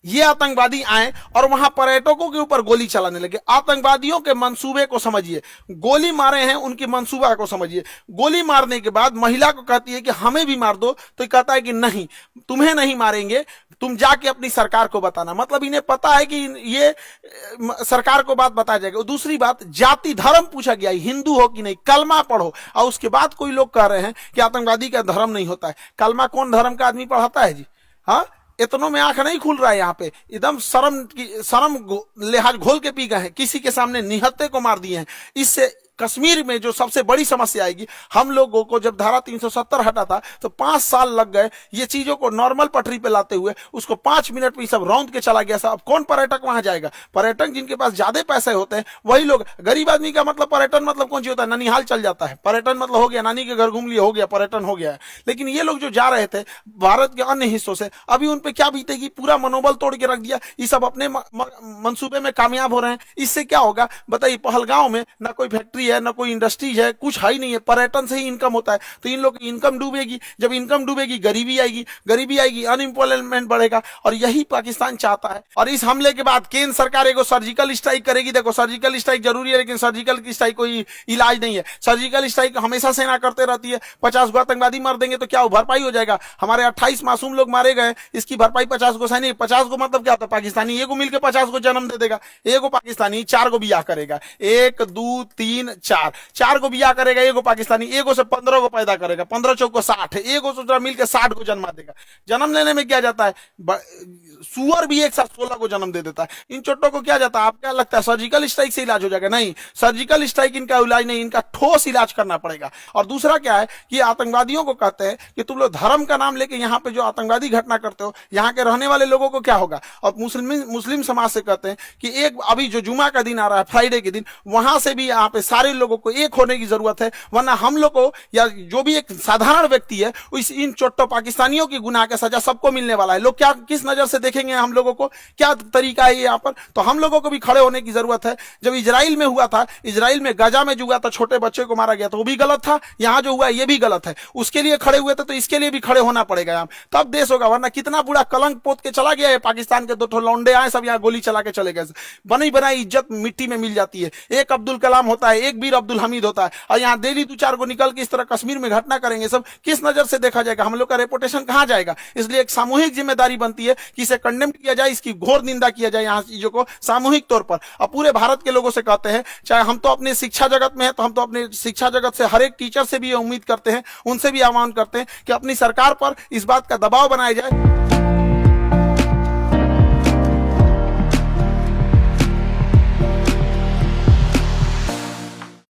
ये आतंकवादी आए और वहां पर्यटकों के ऊपर गोली चलाने लगे। आतंकवादियों के मंसूबे को समझिए, गोली मारे हैं उनकी मंसूबा को समझिए। गोली मारने के बाद महिला को कहती है कि हमें भी मार दो, तो कहता है कि नहीं, तुम्हें नहीं मारेंगे, तुम जाके अपनी सरकार को बताना। मतलब इन्हें पता है कि ये सरकार को बात बताया जाएगा। दूसरी बात, जाति धर्म पूछा गया, हिंदू हो कि नहीं, कलमा पढ़ो। और उसके बाद कोई लोग कह रहे हैं कि आतंकवादी का धर्म नहीं होता है। कलमा कौन धर्म का आदमी पढ़ाता है जी? हाँ, इतनों में आंख नहीं खुल रहा है। यहाँ पे एकदम शर्म लिहाज घोल के पी गए हैं, किसी के सामने निहत्थे को मार दिए हैं। इससे कश्मीर में जो सबसे बड़ी समस्या आएगी, हम लोगों को जब धारा 370 हटा था तो 5 साल लग गए ये चीजों को नॉर्मल पटरी पे लाते हुए। उसको 5 मिनट में सब रौंद के चला गया। अब कौन पर्यटक वहां जाएगा? पर्यटक जिनके पास ज्यादा पैसे होते हैं वही लोग। गरीब आदमी का मतलब पर्यटन मतलब कौन सी होता है? ननिहाल चल जाता है, पर्यटन मतलब हो गया नानी के घर घूम लिया, हो गया पर्यटन, हो गया है। लेकिन ये लोग जो जा रहे थे भारत के अन्य हिस्सों से, अभी उन पे क्या बीतेगी? पूरा मनोबल तोड़ के रख दिया। ये सब अपने मंसूबे में कामयाब हो रहे हैं। इससे क्या होगा बताइए? पहलगांव में ना कोई फैक्ट्री है, ना कोई इंडस्ट्री है, कुछ है ही नहीं है। पर्यटन से ही इनकम होता है। तो इन लोग की इनकम डूबेगी। जब इनकम डूबेगी गरीबी आएगी, गरीबी आएगी अनएम्प्लॉयमेंट बढ़ेगा। और यही पाकिस्तान चाहता है। और इस हमले के बाद केंद्र सरकार एगो सर्जिकल स्ट्राइक करेगी। देखो, सर्जिकल स्ट्राइक जरूरी है, लेकिन सर्जिकल स्ट्राइक कोई इलाज नहीं है। सर्जिकल स्ट्राइक हमेशा सेना करते रहती है। 50 गो आतंकवादी मार देंगे तो क्या भरपाई हो जाएगा? हमारे 28 मासूम लोग मारे गए, इसकी भरपाई 50 गो सैनिक। 50 गो मतलब क्या होता है? पाकिस्तानी एगो मिलकर 50 गो जन्म दे देगा। एगो पाकिस्तानी 4 गो बियाह करेगा, 1 2 3 4 गो बियाह करेगा। एगो पाकिस्तानी एगो से 15 गो पैदा करेगा, 15 चौक को 60, एगो से मिलकर 60 को जन्मा देगा। जन्म लेने में क्या जाता है? सुअर भी एक साथ 16 को जन्म दे देता है। इन चोटों को क्या जाता है? आप क्या लगता है सर्जिकल स्ट्राइक से इलाज हो जाएगा? नहीं, सर्जिकल स्ट्राइक इनका इलाज नहीं, इनका ठोस इलाज करना पड़ेगा। और दूसरा क्या है कि आतंकवादियों को कहते हैं कि तुम लोग धर्म का नाम लेके यहाँ पे जो आतंकवादी घटना करते हो, यहाँ के रहने वाले लोगों को क्या होगा? और मुस्लिम समाज से कहते हैं कि एक अभी जो जुमा का दिन आ रहा है, फ्राइडे के दिन, वहां से भी यहाँ पे सारे लोगों को एक होने की जरूरत है। वरना हम लोग को या जो भी एक साधारण व्यक्ति है, इन चोट्टो पाकिस्तानियों की गुनाह का सजा सबको मिलने वाला है। लोग क्या किस नजर से देखेंगे हम लोगों को? क्या तरीका है यहाँ पर? तो हम लोगों को भी खड़े होने की जरूरत है। जब इजराइल में हुआ था, इजराइल में गाजा में जो हुआ था, छोटे बच्चे को मारा गया था, वो भी गलत था। यहाँ जो हुआ ये भी गलत है। उसके लिए खड़े हुए थे तो इसके लिए भी खड़े होना पड़ेगा यहाँ, तब देश होगा। वरना कितना बुरा कलंक पोत के चला गया है पाकिस्तान के। 2 लौंडे आए, सब यहाँ गोली चला के चले गए। बनी बनाई इज्जत मिट्टी में मिल जाती है। एक अब्दुल कलाम होता है, एक वीर अब्दुल हमीद होता है, और यहाँ डेली 2-4 को निकल के इस तरह कश्मीर में घटना करेंगे। सब किस नजर से देखा जाएगा? हम लोग का रेपुटेशन कहां जाएगा? इसलिए एक सामूहिक जिम्मेदारी बनती है कि इसे कंडेम किया जाए, इसकी घोर निंदा किया जाए यहाँ चीजों को सामूहिक तौर पर। और पूरे भारत के लोगों से कहते हैं, चाहे हम तो अपने शिक्षा जगत में है, तो हम तो अपने शिक्षा जगत से हर एक टीचर से भी उम्मीद करते हैं, उनसे भी आह्वान करते हैं कि अपनी सरकार पर इस बात का दबाव बनाया जाए।